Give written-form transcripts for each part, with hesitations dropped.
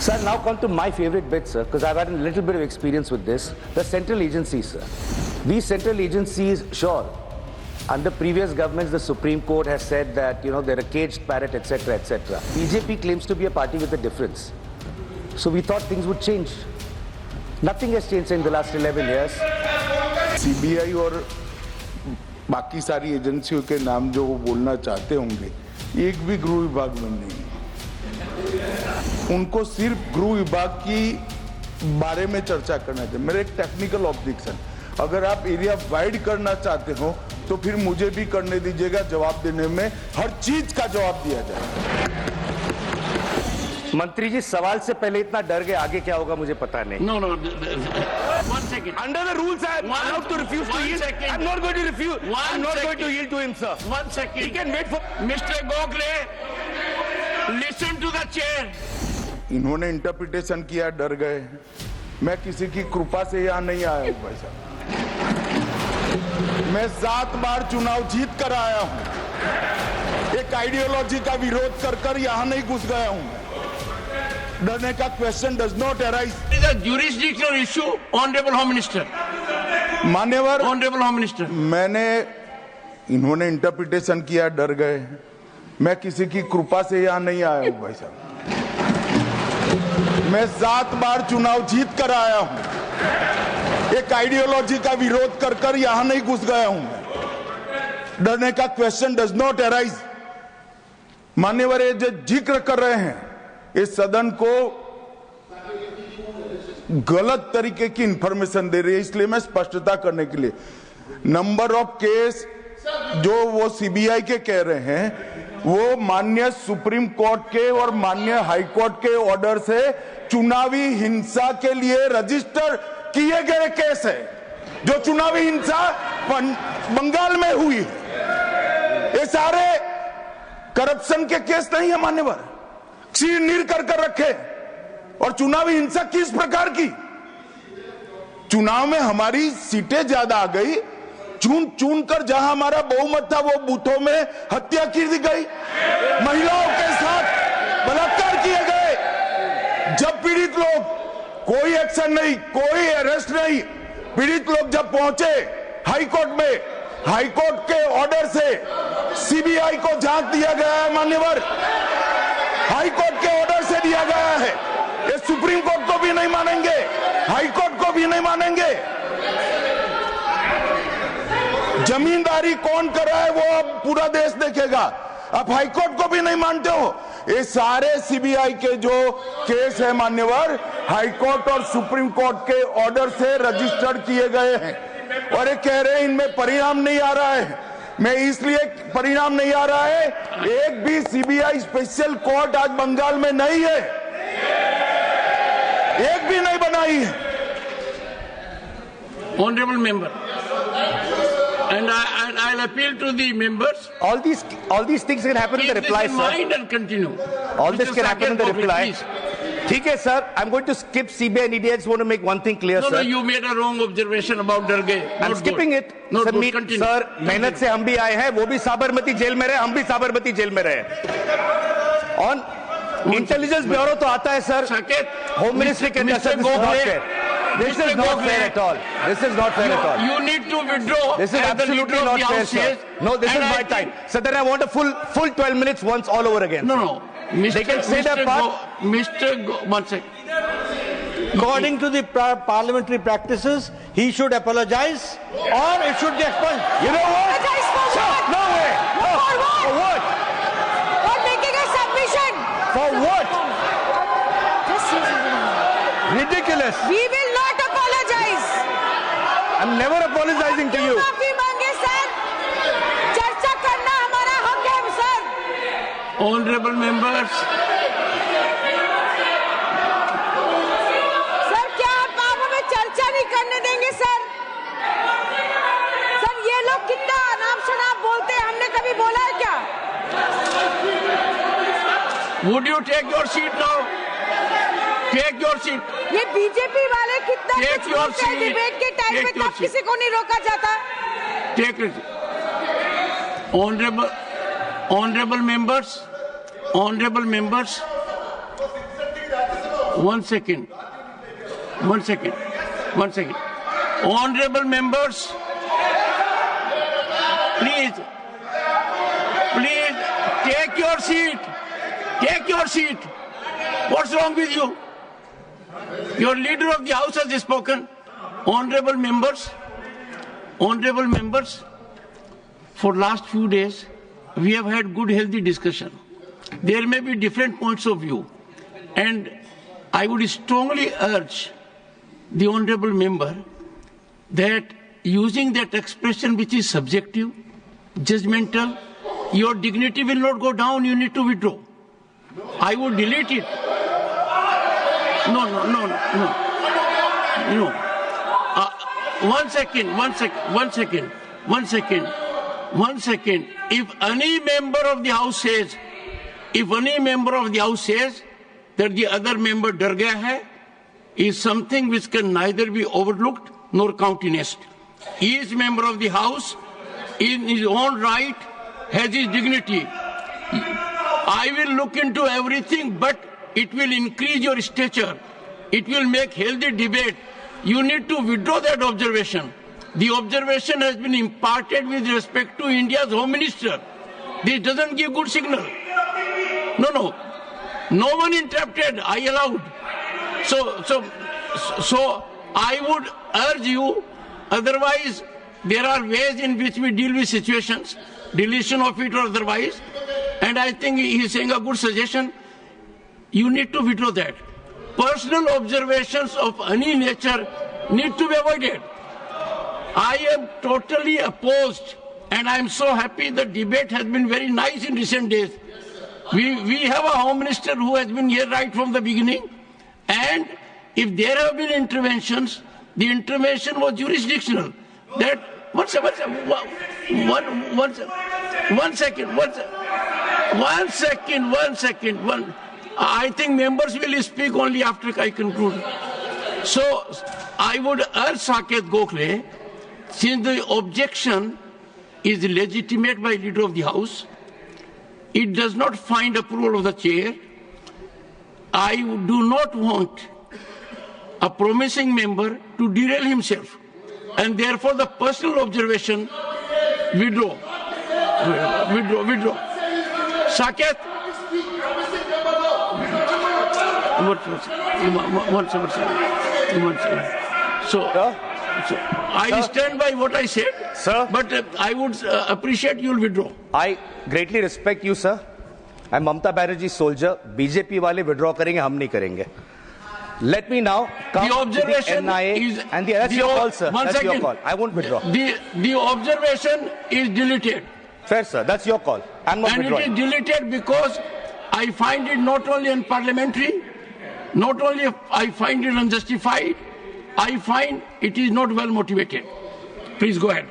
Sir, now come to my favorite bit, sir, because I've had a little bit of experience with this. The central agencies, sir. These central agencies, sure, under previous governments, the Supreme Court has said that, they're a caged parrot, etc., etc. BJP claims to be a party with a difference. So we thought things would change. Nothing has changed in the last 11 years. CBI और बाकी सारी एजेंसियों के नाम जो वो बोलना चाहते होंगे, एक भी गृह विभाग में नहीं। उनको सिर्फ गृह विभाग की बारे में चर्चा करना चाहिए। मेरा एक टेक्निकल ऑब्जेक्शन, अगर आप एरिया वाइड करना चाहते हो तो फिर मुझे भी करने दीजिएगा, जवाब देने में हर चीज का जवाब दिया जाए। मंत्री जी, सवाल से पहले इतना डर गए, आगे क्या होगा मुझे पता नहीं। No. 1 second. Under the rules, I am allowed to refuse to yield. I'm not going to refuse. I'm not going to yield to him, sir. 1 second. He can wait for. Mr. Gokhale, listen to the chair. इन्होंने interpretation किया, डर गए। मैं किसी की कृपा से यहाँ नहीं आया हूँ भाई साहब। मैं 7 बार चुनाव जीत कर आया हूँ। एक आइडियोलॉजी का विरोध कर कर यहाँ नहीं घुस गया हूँ। डरने का question does not arise. It is a jurisdictional issue, Honorable Home Minister. मान्यवर, Honorable Home Minister. इन्होंने इंटरप्रिटेशन किया, डर गए। मैं किसी की कृपा से यहाँ नहीं आया हूँ भाई साहब। मैं 7 बार चुनाव जीत कर आया हूँ। एक आइडियोलॉजी का विरोध कर कर यहाँ नहीं घुस गया हूँ। डरने का क्वेश्चन डज नॉट अराइज। मान्यवर, ये जो जिक्र कर रहे हैं, इस सदन को गलत तरीके की इंफॉर्मेशन दे रही है, इसलिए मैं स्पष्टता करने के लिए, नंबर ऑफ केस जो वो सीबीआई के कह रहे हैं, वो माननीय सुप्रीम कोर्ट के और माननीय हाई कोर्ट के ऑर्डर से चुनावी हिंसा के लिए रजिस्टर किए गए केस है। जो चुनावी हिंसा बंगाल में हुई, ये सारे करप्शन के केस नहीं है मान्यवर। नीर कर रखे। और चुनावी हिंसा किस प्रकार की? चुनाव में हमारी सीटें ज्यादा आ गई, चुन कर जहां हमारा बहुमत था वो बूथों में हत्या की दी गई, महिलाओं के साथ बलात्कार किए गए। जब पीड़ित लोग, कोई एक्शन नहीं, कोई अरेस्ट नहीं, पीड़ित लोग जब पहुंचे हाई कोर्ट में, हाई कोर्ट के ऑर्डर से सीबीआई को जांच दिया गया है मान्यवर, हाई कोर्ट के ऑर्डर से दिया गया है। ये सुप्रीम कोर्ट को भी नहीं मानेंगे, हाई कोर्ट को भी नहीं मानेंगे। जमींदारी कौन कर रहा है वो अब पूरा देश देखेगा। आप हाई कोर्ट को भी नहीं मानते हो। ये सारे सीबीआई के जो केस है मान्यवर, हाई कोर्ट और सुप्रीम कोर्ट के ऑर्डर से रजिस्टर्ड किए गए हैं, और ये कह रहे हैं इनमें परिणाम नहीं आ रहा है। मैं इसलिए परिणाम नहीं आ रहा है, एक भी सीबीआई स्पेशल कोर्ट आज बंगाल में नहीं है, एक भी नहीं बनाई है। Honorable member, and I'll appeal to the members. All these things can happen in the reply, sir. Mind sir. and continue. All this Mr. can happen in the Saket, reply. please. ठीक है sir, I'm going to skip CBI and ED. I just want to make one thing clear, No, sir. you made a wrong observation about Darge. I'm skipping it. Not Sir, good. Continue. sir, मेहनत से हम भी आए हैं, वो भी Sabarmati jail में रहे, हम भी साबरमती जेल में रहे। On इंटेलिजेंस ब्यूरो तो आता है सर, होम मिनिस्ट्री के अंदर। This is not fair. This is not fair at all. This is not fair at all. You need to withdraw. This is absolutely not fair, sir. No, this is my time. Sir, then I want a full 12 minutes once all over again. No. They can say their part. One second. According to the parliamentary practices, he should apologize or it should be expunged. You know what? Apologize for Sir, what? no way. No. For what? For what? For making a submission. For what? Just say something. Ridiculous. We will not apologize. I'm never apologizing to you. माफी मांगे sir, चर्चा करना हमारा हक है sir. Honorable members. Sir क्या आप हमें चर्चा नहीं करने देंगे सर? सर ये लोग कितना अनाप शनाप बोलते हैं, हमने कभी बोला है क्या? Would you take your seat now? Take your seat. ये बीजेपी वाले कितना Take कुछ your बोलते हैं seat. डिबेट के टाइम Take में, your तब seat. किसी को नहीं रोका जाता। Take it. Honorable members. One second. Honorable members, please take your seat. Take your seat. What's wrong with you? Your leader of the house has spoken. Honorable members, for last few days, we have had good, healthy discussion. There may be different points of view, and I would strongly urge the honorable member that using that expression which is subjective, judgmental, your dignity will not go down, you need to withdraw. I would delete it. No. One second. If any member of the house says that the other member dar gaya hai, is something which can neither be overlooked nor countenanced. Each member of the house, in his own right, has his dignity. I will look into everything, but it will increase your stature. It will make healthy debate. You need to withdraw that observation. The observation has been imparted with respect to India's Home Minister. This doesn't give good signal. No one interrupted. I allowed. So I would urge you. Otherwise, there are ways in which we deal with situations, deletion of it or otherwise. And I think he is saying a good suggestion. You need to withdraw that. Personal observations of any nature need to be avoided. I am totally opposed, and I am so happy the debate has been very nice in recent days. We have a Home Minister who has been here right from the beginning, and if there have been interventions, the intervention was jurisdictional. That one second. I think members will speak only after I conclude. So I would urge Saket Gokhale, since the objection is legitimate by leader of the house, it does not find approval of the chair. I do not want a promising member to derail himself, and therefore the personal observation withdraw. Saket. One second. So I stand by what I said, sir. But I would appreciate you'll withdraw. I greatly respect you, sir. I'm Mamta Banerjee's soldier. BJP wale withdraw karenge, hum nahi karenge. Let me now come The observation to the NIA is, and that's your call, sir. One That's second. your call. I won't withdraw. The observation is deleted. Fair, sir. That's your call. I'm not And withdrawing. it is deleted because I find it not only unparliamentary, not only I find it unjustified, I find it is not well motivated. Please go ahead.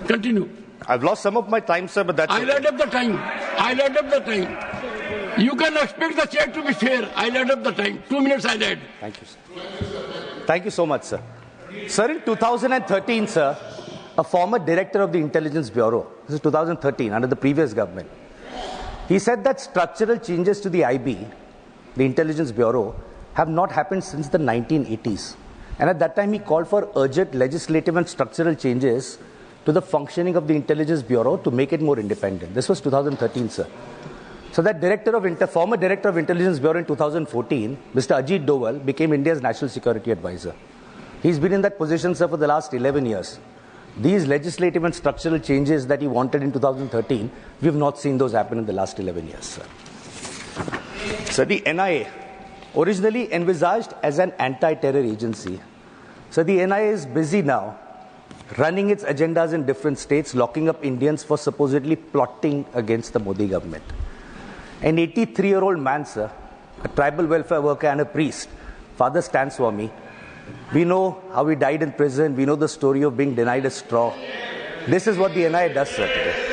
Continue. I've lost some of my time, sir, but that's I'll add up the time. You can expect the chair to be fair. I'll add up the time. 2 minutes I'll add. Thank you, sir. Thank you so much, sir. Sir, in 2013, sir, a former director of the Intelligence Bureau, this is 2013, under the previous government, he said that structural changes to the IB, the Intelligence Bureau, have not happened since the 1980s. And at that time, he called for urgent legislative and structural changes to the functioning of the Intelligence Bureau to make it more independent. This was 2013, sir. So that former director of Intelligence Bureau in 2014, Mr. Ajit Doval, became India's National Security Advisor. He's been in that position, sir, for the last 11 years. These legislative and structural changes that he wanted in 2013, we have not seen those happen in the last 11 years, sir. So the NIA, originally envisaged as an anti-terror agency, so the NIA is busy now running its agendas in different states, locking up Indians for supposedly plotting against the Modi government. An 83-year-old man, sir, a tribal welfare worker and a priest, Father Stan Swami, we know how he died in prison. We know the story of being denied a straw. This is what the NIA does, sir, today.